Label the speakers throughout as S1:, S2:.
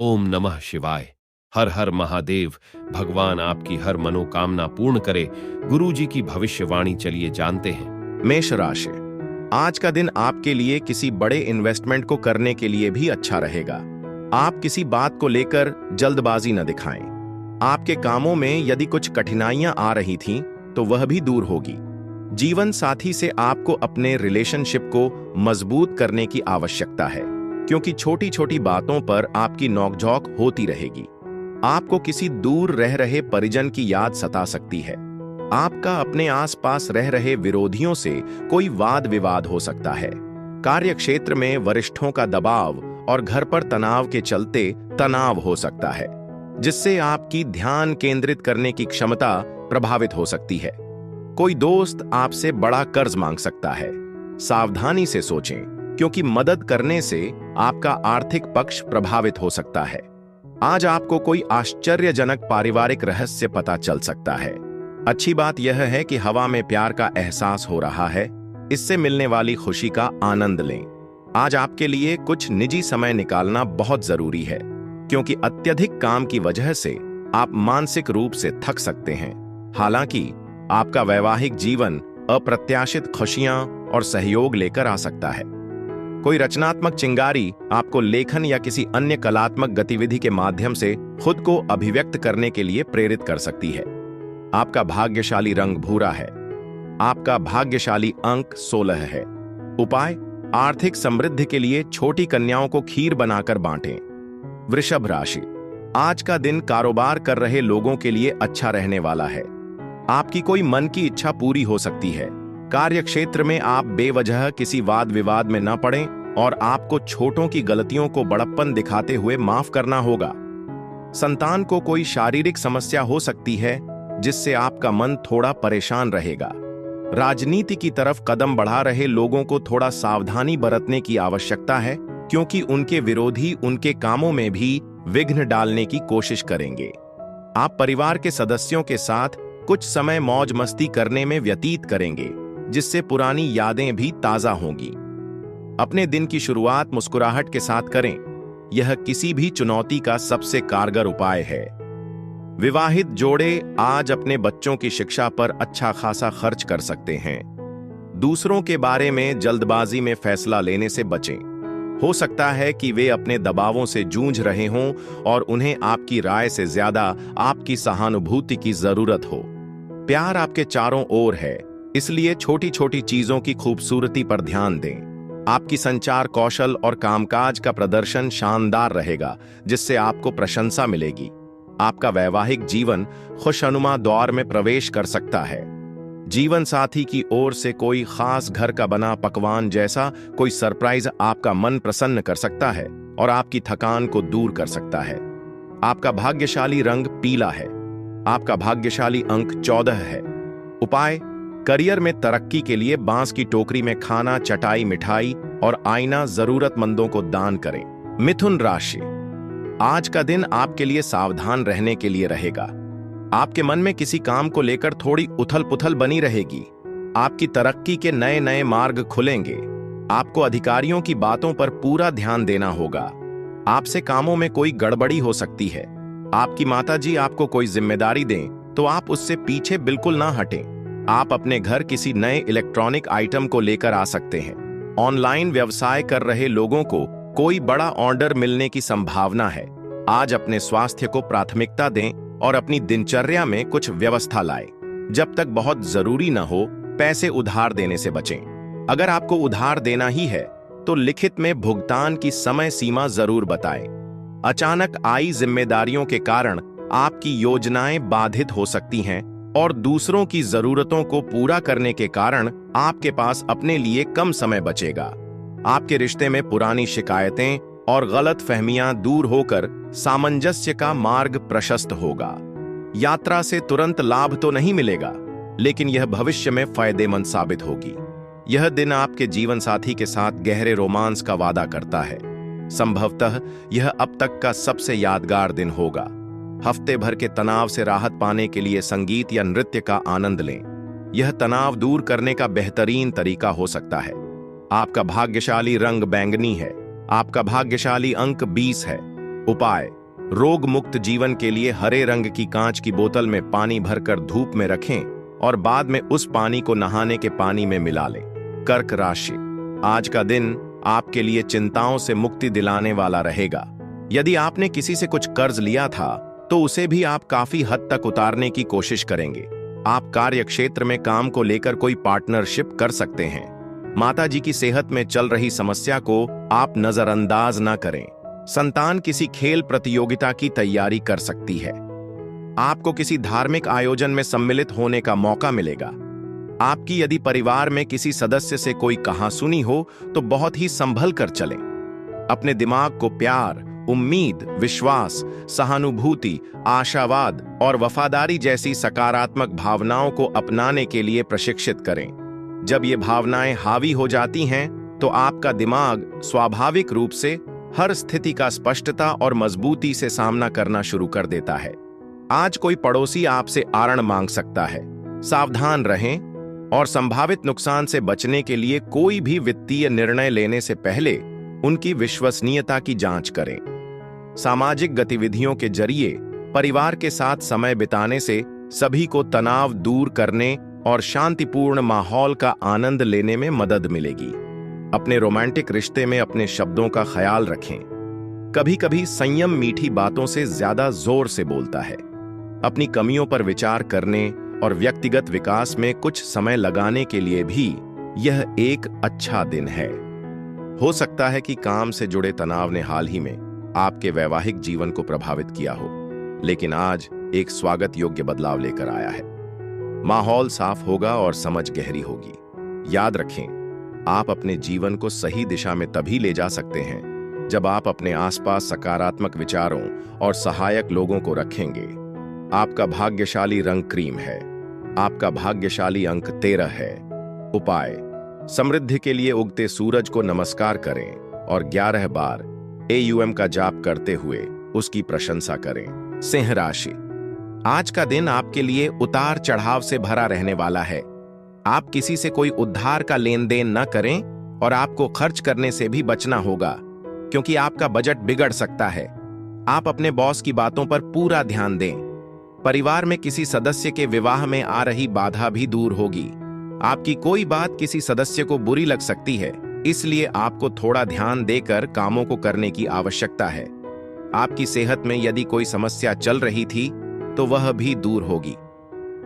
S1: ओम नमः शिवाय। हर हर महादेव। भगवान आपकी हर मनोकामना पूर्ण करे। गुरु जी की भविष्यवाणी चलिए जानते हैं।
S2: मेष राशि। आज का दिन आपके लिए किसी बड़े इन्वेस्टमेंट को करने के लिए भी अच्छा रहेगा। आप किसी बात को लेकर जल्दबाजी न दिखाएं। आपके कामों में यदि कुछ कठिनाइयां आ रही थीं, तो वह भी दूर होगी। जीवन साथी से आपको अपने रिलेशनशिप को मजबूत करने की आवश्यकता है, क्योंकि छोटी छोटी बातों पर आपकी नोकझोंक होती रहेगी। आपको किसी दूर रह रहे परिजन की याद सता सकती है। आपका अपने आसपास रह रहे विरोधियों से कोई वाद विवाद हो सकता है। कार्यक्षेत्र में वरिष्ठों का दबाव और घर पर तनाव के चलते तनाव हो सकता है, जिससे आपकी ध्यान केंद्रित करने की क्षमता प्रभावित हो सकती है। कोई दोस्त आपसे बड़ा कर्ज मांग सकता है। सावधानी से सोचें, क्योंकि मदद करने से आपका आर्थिक पक्ष प्रभावित हो सकता है। आज आपको कोई आश्चर्यजनक पारिवारिक रहस्य पता चल सकता है। अच्छी बात यह है कि हवा में प्यार का एहसास हो रहा है। इससे मिलने वाली खुशी का आनंद लें। आज आपके लिए कुछ निजी समय निकालना बहुत जरूरी है, क्योंकि अत्यधिक काम की वजह से आप मानसिक रूप से थक सकते हैं। हालांकि आपका वैवाहिक जीवन अप्रत्याशित खुशियां और सहयोग लेकर आ सकता है। कोई रचनात्मक चिंगारी आपको लेखन या किसी अन्य कलात्मक गतिविधि के माध्यम से खुद को अभिव्यक्त करने के लिए प्रेरित कर सकती है। आपका भाग्यशाली रंग भूरा है। आपका भाग्यशाली अंक 16 है। उपाय: आर्थिक समृद्धि के लिए छोटी कन्याओं को खीर बनाकर बांटें। वृषभ राशि। आज का दिन कारोबार कर रहे लोगों के लिए अच्छा रहने वाला है। आपकी कोई मन की इच्छा पूरी हो सकती है। कार्यक्षेत्र में आप बेवजह किसी वाद विवाद में न पड़ें और आपको छोटों की गलतियों को बड़प्पन दिखाते हुए माफ करना होगा। संतान को कोई शारीरिक समस्या हो सकती है, जिससे आपका मन थोड़ा परेशान रहेगा। राजनीति की तरफ कदम बढ़ा रहे लोगों को थोड़ा सावधानी बरतने की आवश्यकता है, क्योंकि उनके विरोधी उनके कामों में भी विघ्न डालने की कोशिश करेंगे। आप परिवार के सदस्यों के साथ कुछ समय मौज मस्ती करने में व्यतीत करेंगे, जिससे पुरानी यादें भी ताजा होंगी। अपने दिन की शुरुआत मुस्कुराहट के साथ करें। यह किसी भी चुनौती का सबसे कारगर उपाय है। विवाहित जोड़े आज अपने बच्चों की शिक्षा पर अच्छा खासा खर्च कर सकते हैं। दूसरों के बारे में जल्दबाजी में फैसला लेने से बचें। हो सकता है कि वे अपने दबावों से जूझ रहे हों और उन्हें आपकी राय से ज्यादा आपकी सहानुभूति की जरूरत हो। प्यार आपके चारों ओर है, इसलिए छोटी छोटी चीजों की खूबसूरती पर ध्यान दें। आपकी संचार कौशल और कामकाज का प्रदर्शन शानदार रहेगा, जिससे आपको प्रशंसा मिलेगी। आपका वैवाहिक जीवन खुशनुमा दौर में प्रवेश कर सकता है। जीवन साथी की ओर से कोई खास घर का बना पकवान जैसा कोई सरप्राइज आपका मन प्रसन्न कर सकता है और आपकी थकान को दूर कर सकता है। आपका भाग्यशाली रंग पीला है। आपका भाग्यशाली अंक 14 है। उपाय: करियर में तरक्की के लिए बांस की टोकरी में खाना, चटाई, मिठाई और आईना जरूरतमंदों को दान करें। मिथुन राशि। आज का दिन आपके लिए सावधान रहने के लिए रहेगा। आपके मन में किसी काम को लेकर थोड़ी उथल पुथल बनी रहेगी। आपकी तरक्की के नए नए मार्ग खुलेंगे। आपको अधिकारियों की बातों पर पूरा ध्यान देना होगा। आपसे कामों में कोई गड़बड़ी हो सकती है। आपकी माताजी आपको कोई जिम्मेदारी दें तो आप उससे पीछे बिल्कुल ना हटें। आप अपने घर किसी नए इलेक्ट्रॉनिक आइटम को लेकर आ सकते हैं। ऑनलाइन व्यवसाय कर रहे लोगों को कोई बड़ा ऑर्डर मिलने की संभावना है। आज अपने स्वास्थ्य को प्राथमिकता दें और अपनी दिनचर्या में कुछ व्यवस्था लाएं। जब तक बहुत जरूरी न हो, पैसे उधार देने से बचें। अगर आपको उधार देना ही है, तो लिखित में भुगतान की समय सीमा जरूर बताएं। अचानक आई जिम्मेदारियों के कारण आपकी योजनाएं बाधित हो सकती हैं और दूसरों की जरूरतों को पूरा करने के कारण आपके पास अपने लिए कम समय बचेगा। आपके रिश्ते में पुरानी शिकायतें और गलत फहमियां दूर होकर सामंजस्य का मार्ग प्रशस्त होगा। यात्रा से तुरंत लाभ तो नहीं मिलेगा, लेकिन यह भविष्य में फायदेमंद साबित होगी। यह दिन आपके जीवन साथी के साथ गहरे रोमांस का वादा करता है। संभवतः यह अब तक का सबसे यादगार दिन होगा। हफ्ते भर के तनाव से राहत पाने के लिए संगीत या नृत्य का आनंद लें। यह तनाव दूर करने का बेहतरीन तरीका हो सकता है। आपका भाग्यशाली रंग बैंगनी है। आपका भाग्यशाली अंक 20 है। उपाय: रोग मुक्त जीवन के लिए हरे रंग की कांच की बोतल में पानी भरकर धूप में रखें और बाद में उस पानी को नहाने के पानी में मिला लें। कर्क राशि: आज का दिन आपके लिए चिंताओं से मुक्ति दिलाने वाला रहेगा। यदि आपने किसी से कुछ कर्ज लिया था तो उसे भी आप काफी हद तक उतारने की कोशिश करेंगे। आप कार्य क्षेत्र में काम को लेकर कोई पार्टनरशिप कर सकते हैं। माताजी की सेहत में चल रही समस्या को आप नजरअंदाज न करें। संतान किसी खेल प्रतियोगिता की तैयारी कर सकती है। आपको किसी धार्मिक आयोजन में सम्मिलित होने का मौका मिलेगा। आपकी यदि परिवार में किसी सदस्य से कोई कहासुनी हो तो बहुत ही संभल कर चलें। अपने दिमाग को प्यार, उम्मीद, विश्वास, सहानुभूति, आशावाद और वफादारी जैसी सकारात्मक भावनाओं को अपनाने के लिए प्रशिक्षित करें। जब ये भावनाएं हावी हो जाती हैं तो आपका दिमाग स्वाभाविक रूप से हर स्थिति का स्पष्टता और मजबूती से सामना करना शुरू कर देता है। आज कोई पड़ोसी आपसे आरण मांग सकता है। सावधान रहें और संभावित नुकसान से बचने के लिए कोई भी वित्तीय निर्णय लेने से पहले उनकी विश्वसनीयता की जांच करें। सामाजिक गतिविधियों के जरिए परिवार के साथ समय बिताने से सभी को तनाव दूर करने और शांतिपूर्ण माहौल का आनंद लेने में मदद मिलेगी। अपने रोमांटिक रिश्ते में अपने शब्दों का ख्याल रखें। कभी कभी संयम मीठी बातों से ज्यादा जोर से बोलता है। अपनी कमियों पर विचार करने और व्यक्तिगत विकास में कुछ समय लगाने के लिए भी यह एक अच्छा दिन है। हो सकता है कि काम से जुड़े तनाव ने हाल ही में आपके वैवाहिक जीवन को प्रभावित किया हो, लेकिन आज एक स्वागत योग्य बदलाव लेकर आया है। माहौल साफ होगा और समझ गहरी होगी। याद रखें, आप अपने जीवन को सही दिशा में तभी ले जा सकते हैं जब आप अपने आसपास सकारात्मक विचारों और सहायक लोगों को रखेंगे। आपका भाग्यशाली रंग क्रीम है। आपका भाग्यशाली अंक 13 है। उपाय: समृद्धि के लिए उगते सूरज को नमस्कार करें और 11 बार AUM का जाप करते हुए उसकी प्रशंसा करें। सिंह राशि: आज का दिन आपके लिए उतार चढ़ाव से भरा रहने वाला है। आप किसी से कोई उधार का लेन देन न करें और आपको खर्च करने से भी बचना होगा, क्योंकि आपका बजट बिगड़ सकता है। आप अपने बॉस की बातों पर पूरा ध्यान दें। परिवार में किसी सदस्य के विवाह में आ रही बाधा भी दूर होगी। आपकी कोई बात किसी सदस्य को बुरी लग सकती है, इसलिए आपको थोड़ा ध्यान देकर कामों को करने की आवश्यकता है। आपकी सेहत में यदि कोई समस्या चल रही थी तो वह भी दूर होगी।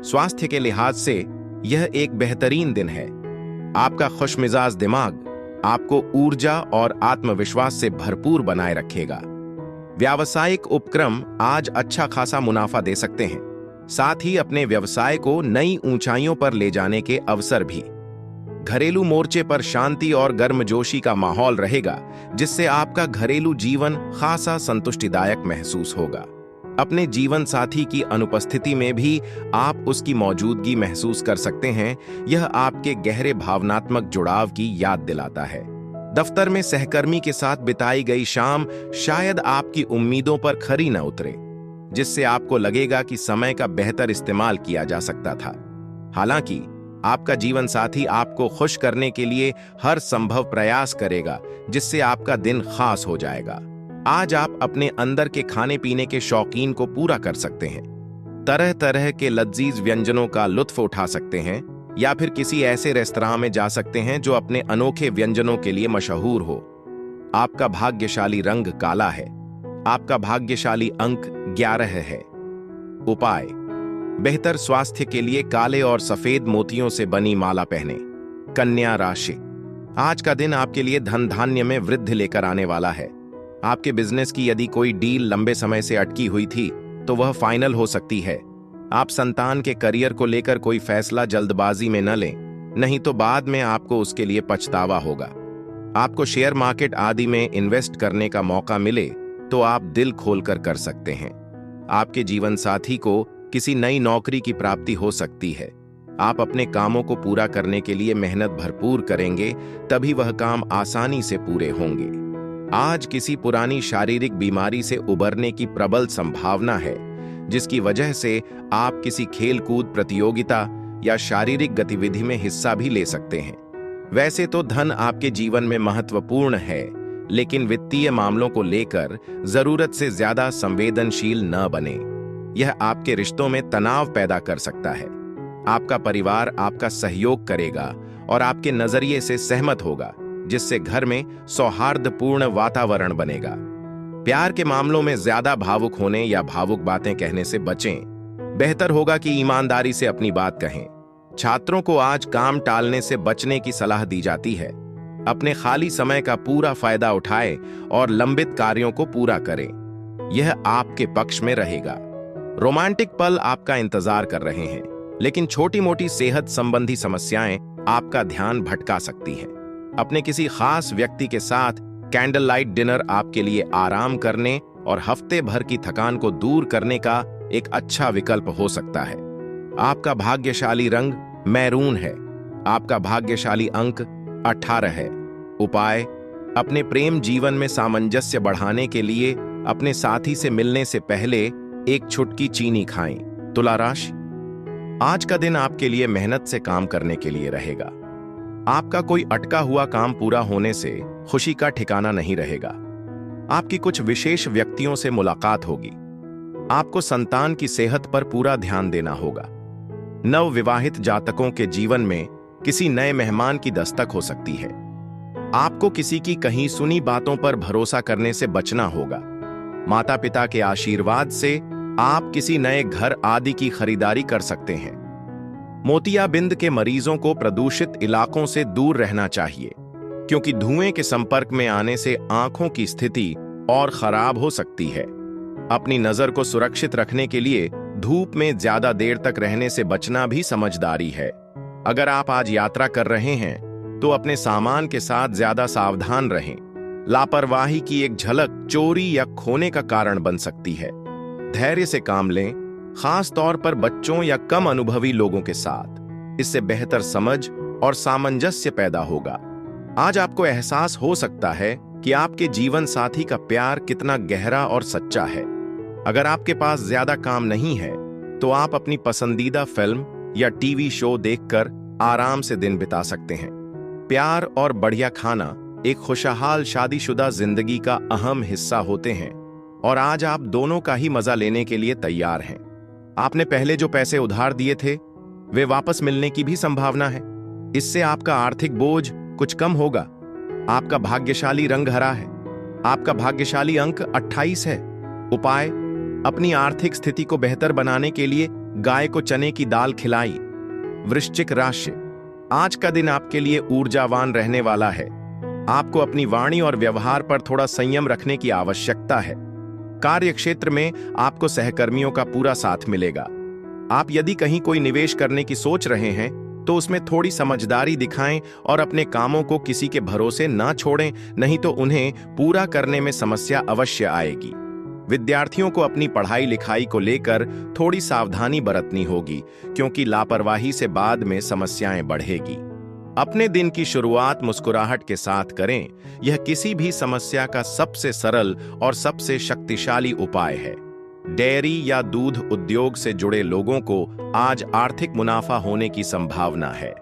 S2: स्वास्थ्य के लिहाज से यह एक बेहतरीन दिन है। आपका खुशमिजाज दिमाग आपको ऊर्जा और आत्मविश्वास से भरपूर बनाए रखेगा। व्यावसायिक उपक्रम आज अच्छा खासा मुनाफा दे सकते हैं, साथ ही अपने व्यवसाय को नई ऊंचाइयों पर ले जाने के अवसर भी। घरेलू मोर्चे पर शांति और गर्मजोशी का माहौल रहेगा, जिससे आपका घरेलू जीवन खासा संतुष्टिदायक महसूस होगा। अपने जीवन साथी की अनुपस्थिति में भी आप उसकी मौजूदगी महसूस कर सकते हैं। यह आपके गहरे भावनात्मक जुड़ाव की याद दिलाता है। दफ्तर में सहकर्मी के साथ बिताई गई शाम शायद आपकी उम्मीदों पर खरी न उतरे, जिससे आपको लगेगा कि समय का बेहतर इस्तेमाल किया जा सकता था। हालांकि आपका जीवन साथी आपको खुश करने के लिए हर संभव प्रयास करेगा, जिससे आपका दिन खास हो जाएगा। आज आप अपने अंदर के खाने पीने के शौकीन को पूरा कर सकते हैं। तरह तरह के लजीज व्यंजनों का लुत्फ उठा सकते हैं, या फिर किसी ऐसे रेस्तरां में जा सकते हैं जो अपने अनोखे व्यंजनों के लिए मशहूर हो। आपका भाग्यशाली रंग काला है। आपका भाग्यशाली अंक 11 है। उपाय: बेहतर स्वास्थ्य के लिए काले और सफेद मोतियों से बनी माला पहने। कन्या राशि: आज का दिन आपके लिए धन धान्य में वृद्धि लेकर आने वाला है। आपके बिजनेस की यदि कोई डील लंबे समय से अटकी हुई थी तो वह फाइनल हो सकती है। आप संतान के करियर को लेकर कोई फैसला जल्दबाजी में न लें, नहीं तो बाद में आपको उसके लिए पछतावा होगा। आपको शेयर मार्केट आदि में इन्वेस्ट करने का मौका मिले तो आप दिल खोलकर कर सकते हैं। आपके जीवन साथी को किसी नई नौकरी की प्राप्ति हो सकती है। आप अपने कामों को पूरा करने के लिए मेहनत भरपूर करेंगे, तभी वह काम आसानी से पूरे होंगे। आज किसी पुरानी शारीरिक बीमारी से उबरने की प्रबल संभावना है, जिसकी वजह से आप किसी खेलकूद प्रतियोगिता या शारीरिक गतिविधि में हिस्सा भी ले सकते हैं। वैसे तो धन आपके जीवन में महत्वपूर्ण है, लेकिन वित्तीय मामलों को लेकर जरूरत से ज्यादा संवेदनशील न बने। यह आपके रिश्तों में तनाव पैदा कर सकता है। आपका परिवार आपका सहयोग करेगा और आपके नजरिए से सहमत होगा, जिससे घर में सौहार्दपूर्ण वातावरण बनेगा। प्यार के मामलों में ज्यादा भावुक होने या भावुक बातें कहने से बचें। बेहतर होगा कि ईमानदारी से अपनी बात कहें। छात्रों को आज काम टालने से बचने की सलाह दी जाती है। अपने खाली समय का पूरा फायदा उठाएं और लंबित कार्यों को पूरा करें। यह आपके पक्ष में रहेगा। रोमांटिक पल आपका इंतजार कर रहे हैं, लेकिन छोटी मोटी सेहत संबंधी समस्याएं आपका ध्यान भटका सकती हैं। अपने किसी खास व्यक्ति के साथ कैंडल लाइट डिनर आपके लिए आराम करने और हफ्ते भर की थकान को दूर करने का एक अच्छा विकल्प हो सकता है। आपका भाग्यशाली रंग मैरून है। आपका भाग्यशाली अंक 18 है। उपाय: अपने प्रेम जीवन में सामंजस्य बढ़ाने के लिए अपने साथी से मिलने से पहले एक चुटकी चीनी खाएं। तुला राशि: आज का दिन आपके लिए मेहनत से काम करने के लिए रहेगा। आपका कोई अटका हुआ काम पूरा होने से खुशी का ठिकाना नहीं रहेगा। आपकी कुछ विशेष व्यक्तियों से मुलाकात होगी। आपको संतान की सेहत पर पूरा ध्यान देना होगा। नवविवाहित जातकों के जीवन में किसी नए मेहमान की दस्तक हो सकती है। आपको किसी की कहीं सुनी बातों पर भरोसा करने से बचना होगा। माता पिता के आशीर्वाद से आप किसी नए घर आदि की खरीदारी कर सकते हैं। मोतियाबिंद के मरीजों को प्रदूषित इलाकों से दूर रहना चाहिए, क्योंकि धुएं के संपर्क में आने से आंखों की स्थिति और खराब हो सकती है। अपनी नजर को सुरक्षित रखने के लिए धूप में ज्यादा देर तक रहने से बचना भी समझदारी है। अगर आप आज यात्रा कर रहे हैं तो अपने सामान के साथ ज्यादा सावधान रहें। लापरवाही की एक झलक चोरी या खोने का कारण बन सकती है। धैर्य से काम लें, खास तौर पर बच्चों या कम अनुभवी लोगों के साथ। इससे बेहतर समझ और सामंजस्य पैदा होगा। आज आपको एहसास हो सकता है कि आपके जीवन साथी का प्यार कितना गहरा और सच्चा है। अगर आपके पास ज्यादा काम नहीं है तो आप अपनी पसंदीदा फिल्म या टीवी शो देखकर आराम से दिन बिता सकते हैं। प्यार और बढ़िया खाना एक खुशहाल शादीशुदा जिंदगी का अहम हिस्सा होते हैं और आज आप दोनों का ही मजा लेने के लिए तैयार हैं। आपने पहले जो पैसे उधार दिए थे वे वापस मिलने की भी संभावना है। इससे आपका आर्थिक बोझ कुछ कम होगा। आपका भाग्यशाली रंग हरा है। आपका भाग्यशाली अंक 28 है। उपाय: अपनी आर्थिक स्थिति को बेहतर बनाने के लिए गाय को चने की दाल खिलाई। वृश्चिक राशि: आज का दिन आपके लिए ऊर्जावान रहने वाला है। आपको अपनी वाणी और व्यवहार पर थोड़ा संयम रखने की आवश्यकता है। कार्य क्षेत्र में आपको सहकर्मियों का पूरा साथ मिलेगा। आप यदि कहीं कोई निवेश करने की सोच रहे हैं तो उसमें थोड़ी समझदारी दिखाएं और अपने कामों को किसी के भरोसे ना छोड़ें, नहीं तो उन्हें पूरा करने में समस्या अवश्य आएगी। विद्यार्थियों को अपनी पढ़ाई लिखाई को लेकर थोड़ी सावधानी बरतनी होगी, क्योंकि लापरवाही से बाद में समस्याएं बढ़ेगी। अपने दिन की शुरुआत मुस्कुराहट के साथ करें। यह किसी भी समस्या का सबसे सरल और सबसे शक्तिशाली उपाय है। डेयरी या दूध उद्योग से जुड़े लोगों को आज आर्थिक मुनाफा होने की संभावना है।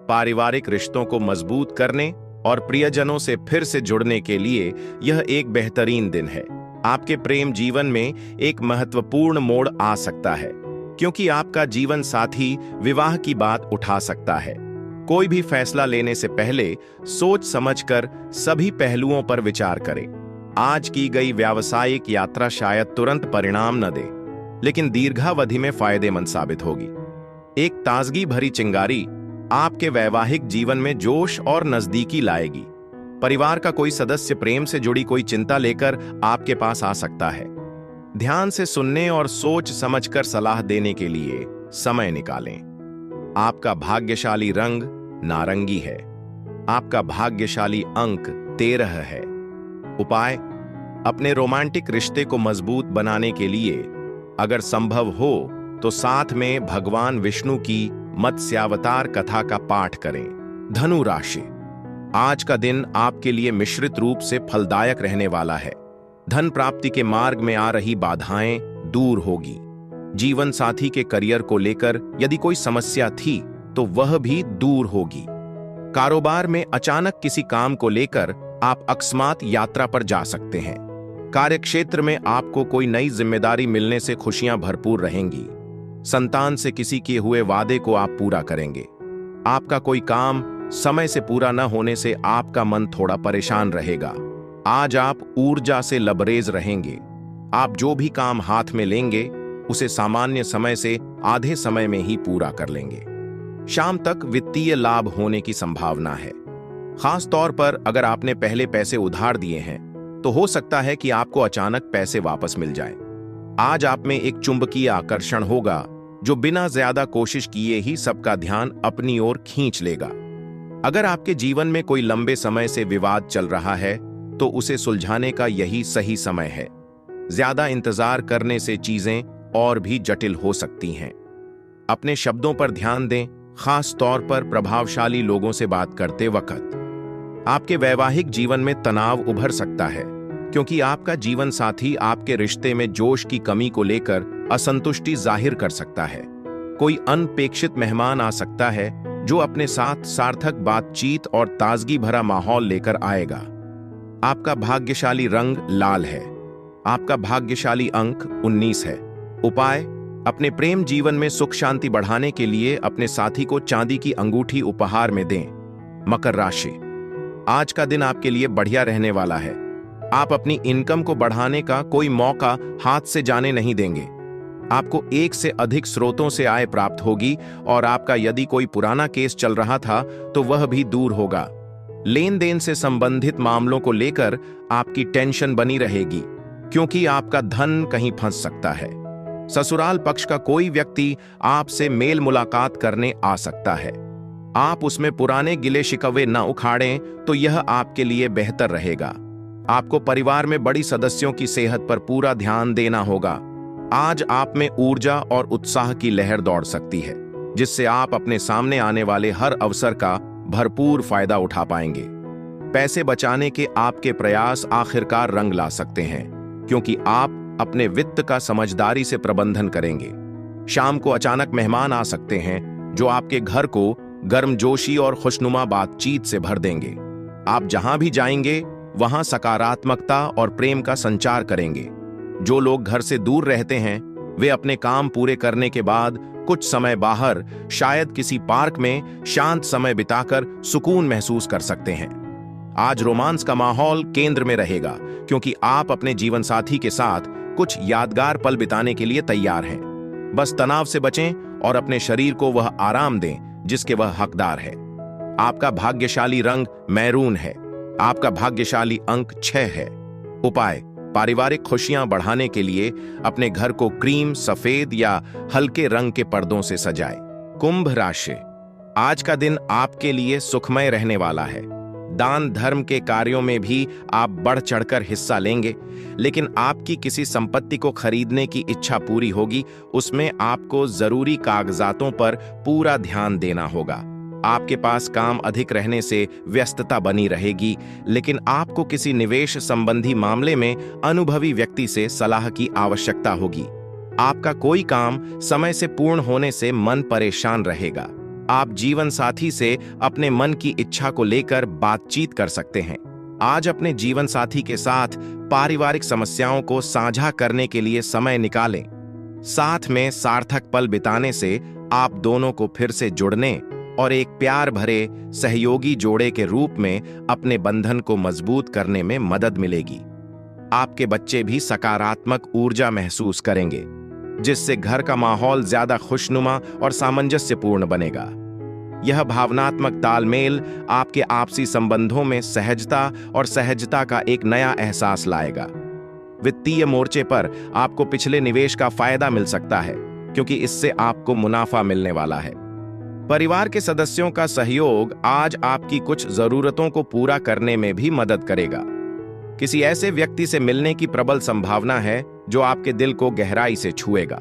S2: पारिवारिक रिश्तों को मजबूत करने और प्रियजनों से फिर से जुड़ने के लिए यह एक बेहतरीन दिन है। आपके प्रेम जीवन में एक महत्वपूर्ण मोड़ आ सकता है, क्योंकि आपका जीवन साथी विवाह की बात उठा सकता है। कोई भी फैसला लेने से पहले सोच समझकर सभी पहलुओं पर विचार करें। आज की गई व्यावसायिक यात्रा शायद तुरंत परिणाम न दे, लेकिन दीर्घावधि में फायदेमंद साबित होगी। एक ताजगी भरी चिंगारी आपके वैवाहिक जीवन में जोश और नजदीकी लाएगी। परिवार का कोई सदस्य प्रेम से जुड़ी कोई चिंता लेकर आपके पास आ सकता है। ध्यान से सुनने और सोच समझकर सलाह देने के लिए समय निकालें। आपका भाग्यशाली रंग नारंगी है। आपका भाग्यशाली अंक 13 है। उपाय: अपने रोमांटिक रिश्ते को मजबूत बनाने के लिए अगर संभव हो तो साथ में भगवान विष्णु की मत्स्यावतार कथा का पाठ करें। धनु राशि: आज का दिन आपके लिए मिश्रित रूप से फलदायक रहने वाला है। धन प्राप्ति के मार्ग में आ रही बाधाएं दूर होगी। जीवन साथी के करियर को लेकर यदि कोई समस्या थी तो वह भी दूर होगी। कारोबार में अचानक किसी काम को लेकर आप अकस्मात यात्रा पर जा सकते हैं। कार्यक्षेत्र में आपको कोई नई जिम्मेदारी मिलने से खुशियां भरपूर रहेंगी। संतान से किसी किए हुए वादे को आप पूरा करेंगे। आपका कोई काम समय से पूरा न होने से आपका मन थोड़ा परेशान रहेगा। आज आप ऊर्जा से लबरेज रहेंगे। आप जो भी काम हाथ में लेंगे उसे सामान्य समय से आधे समय में ही पूरा कर लेंगे। शाम तक वित्तीय लाभ होने की संभावना है। खास तौर पर अगर आपने पहले पैसे उधार दिए हैं तो हो सकता है कि आपको अचानक पैसे वापस मिल जाएं। आज आप में एक चुंबकीय आकर्षण होगा जो बिना ज्यादा कोशिश किए ही सबका ध्यान अपनी ओर खींच लेगा। अगर आपके जीवन में कोई लंबे समय से विवाद चल रहा है तो उसे सुलझाने का यही सही समय है। ज्यादा इंतजार करने से चीजें और भी जटिल हो सकती हैं। अपने शब्दों पर ध्यान दें, खास तौर पर प्रभावशाली लोगों से बात करते वक्त। आपके वैवाहिक जीवन में तनाव उभर सकता है क्योंकि आपका जीवन साथी आपके रिश्ते में जोश की कमी को लेकर असंतुष्टि जाहिर कर सकता है। कोई अनपेक्षित मेहमान आ सकता है जो अपने साथ सार्थक बातचीत और ताजगी भरा माहौल लेकर आएगा। आपका भाग्यशाली रंग लाल है। आपका भाग्यशाली अंक 19 है। उपाय: अपने प्रेम जीवन में सुख शांति बढ़ाने के लिए अपने साथी को चांदी की अंगूठी उपहार में दें। मकर राशि, आज का दिन आपके लिए बढ़िया रहने वाला है। आप अपनी इनकम को बढ़ाने का कोई मौका हाथ से जाने नहीं देंगे। आपको एक से अधिक स्रोतों से आय प्राप्त होगी और आपका यदि कोई पुराना केस चल रहा था तो वह भी दूर होगा। लेन देन से संबंधित मामलों को लेकर आपकी टेंशन बनी रहेगी क्योंकि आपका धन कहीं फंस सकता है। ससुराल पक्ष का कोई व्यक्ति आपसे मेल मुलाकात करने आ सकता है। आप उसमें पुराने गिले शिकवे न उखाड़ें तो यह आपके लिए बेहतर रहेगा। आपको परिवार में बड़ी सदस्यों की सेहत पर पूरा ध्यान देना होगा। आज आप में ऊर्जा और उत्साह की लहर दौड़ सकती है जिससे आप अपने सामने आने वाले हर अवसर का भरपूर फायदा उठा पाएंगे। पैसे बचाने के आपके प्रयास आखिरकार रंग ला सकते हैं क्योंकि आप अपने वित्त का समझदारी से प्रबंधन करेंगे। शाम को अचानक मेहमान आ सकते हैं जो आपके घर को गर्मजोशी और खुशनुमा बातचीत से भर देंगे। आप जहां भी जाएंगे वहां सकारात्मकता और प्रेम का संचार करेंगे। जो लोग घर से दूर रहते हैं वे अपने काम पूरे करने के बाद कुछ समय बाहर, शायद किसी पार्क में शांत समय बिताकर सुकून महसूस कर सकते हैं। आज रोमांस का माहौल केंद्र में रहेगा क्योंकि आप अपने जीवन साथी के साथ कुछ यादगार पल बिताने के लिए तैयार हैं। बस तनाव से बचें और अपने शरीर को वह आराम दें जिसके वह हकदार है। आपका भाग्यशाली रंग मैरून है। आपका भाग्यशाली अंक 6 है। उपाय: पारिवारिक खुशियां बढ़ाने के लिए अपने घर को क्रीम, सफेद या हल्के रंग के पर्दों से सजाएं। कुंभ राशि, आज का दिन आपके लिए सुखमय रहने वाला है। दान धर्म के कार्यों में भी आप बढ़ चढ़कर हिस्सा लेंगे, लेकिन आपकी किसी संपत्ति को खरीदने की इच्छा पूरी होगी, उसमें आपको जरूरी कागजातों पर पूरा ध्यान देना होगा। आपके पास काम अधिक रहने से व्यस्तता बनी रहेगी, लेकिन आपको किसी निवेश संबंधी मामले में अनुभवी व्यक्ति से सलाह की आवश्यकता होगी। आपका कोई काम समय से पूर्ण होने से मन परेशान रहेगा। आप जीवन साथी से अपने मन की इच्छा को लेकर बातचीत कर सकते हैं। आज अपने जीवन साथी के साथ पारिवारिक समस्याओं को साझा करने के लिए समय निकालें। साथ में सार्थक पल बिताने से आप दोनों को फिर से जुड़ने और एक प्यार भरे सहयोगी जोड़े के रूप में अपने बंधन को मजबूत करने में मदद मिलेगी। आपके बच्चे भी सकारात्मक ऊर्जा महसूस करेंगे, जिससे घर का माहौल ज्यादा खुशनुमा और सामंजस्यपूर्ण बनेगा। यह भावनात्मक तालमेल आपके आपसी संबंधों में सहजता का एक नया एहसास लाएगा। वित्तीय मोर्चे पर आपको पिछले निवेश का फायदा मिल सकता है क्योंकि इससे आपको मुनाफा मिलने वाला है। परिवार के सदस्यों का सहयोग आज आपकी कुछ जरूरतों को पूरा करने में भी मदद करेगा। किसी ऐसे व्यक्ति से मिलने की प्रबल संभावना है जो आपके दिल को गहराई से छुएगा।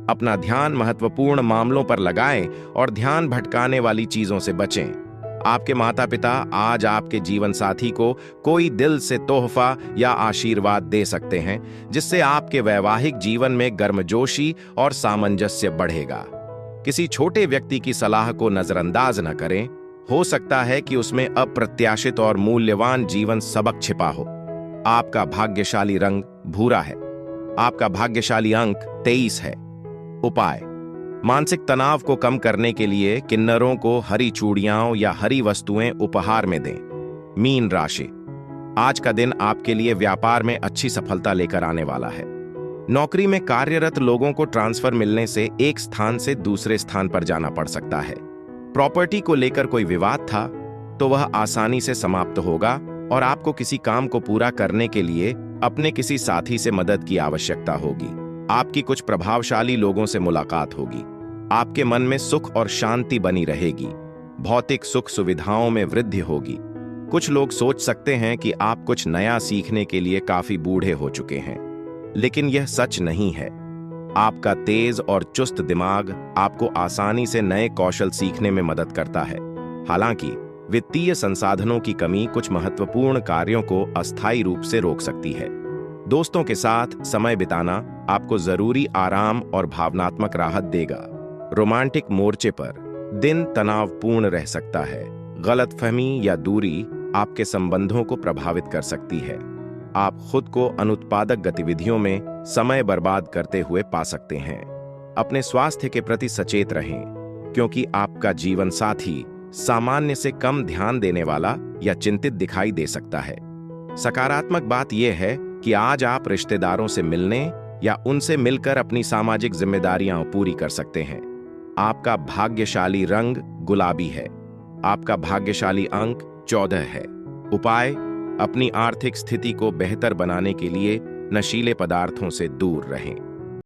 S2: अपना ध्यान महत्वपूर्ण मामलों पर लगाएं और ध्यान भटकाने वाली चीजों से बचें। आपके माता पिता आज आपके जीवन साथी को कोई दिल से तोहफा या आशीर्वाद दे सकते हैं, जिससे आपके वैवाहिक जीवन में गर्मजोशी और सामंजस्य बढ़ेगा। किसी छोटे व्यक्ति की सलाह को नजरअंदाज न करें, हो सकता है कि उसमें अप्रत्याशित और मूल्यवान जीवन सबक छिपा हो। आपका भाग्यशाली रंग भूरा है। आपका भाग्यशाली अंक 23 है। उपाय: मानसिक तनाव को कम करने के लिए किन्नरों को हरी चूड़ियां या हरी वस्तुएं उपहार में दें। मीन राशि: आज का दिन आपके लिए व्यापार में अच्छी सफलता लेकर आने वाला है। नौकरी में कार्यरत लोगों को ट्रांसफर मिलने से एक स्थान से दूसरे स्थान पर जाना पड़ सकता है। प्रॉपर्टी को लेकर कोई विवाद था तो वह आसानी से समाप्त होगा और आपको किसी काम को पूरा करने के लिए अपने किसी साथी से मदद की आवश्यकता होगी। आपकी कुछ प्रभावशाली लोगों से मुलाकात होगी। आपके मन में सुख और शांति बनी रहेगी। भौतिक सुख सुविधाओं में वृद्धि होगी। कुछ लोग सोच सकते हैं कि आप कुछ नया सीखने के लिए काफी बूढ़े हो चुके हैं, लेकिन यह सच नहीं है। आपका तेज और चुस्त दिमाग आपको आसानी से नए कौशल सीखने में मदद करता है। हालांकि वित्तीय संसाधनों की कमी कुछ महत्वपूर्ण कार्यों को अस्थायी रूप से रोक सकती है। दोस्तों के साथ समय बिताना आपको जरूरी आराम और भावनात्मक राहत देगा। रोमांटिक मोर्चे पर दिन तनावपूर्ण रह सकता है। गलतफहमी या दूरी आपके संबंधों को प्रभावित कर सकती है। आप खुद को अनुत्पादक गतिविधियों में समय बर्बाद करते हुए पा सकते हैं। अपने स्वास्थ्य के प्रति सचेत रहें, क्योंकि आपका जीवन साथी सामान्य से कम ध्यान देने वाला या चिंतित दिखाई दे सकता है। सकारात्मक बात यह है कि आज आप रिश्तेदारों से मिलने या उनसे मिलकर अपनी सामाजिक जिम्मेदारियां पूरी कर सकते हैं। आपका भाग्यशाली रंग गुलाबी है। आपका भाग्यशाली अंक 14 है। उपाय: अपनी आर्थिक स्थिति को बेहतर बनाने के लिए नशीले पदार्थों से दूर रहें।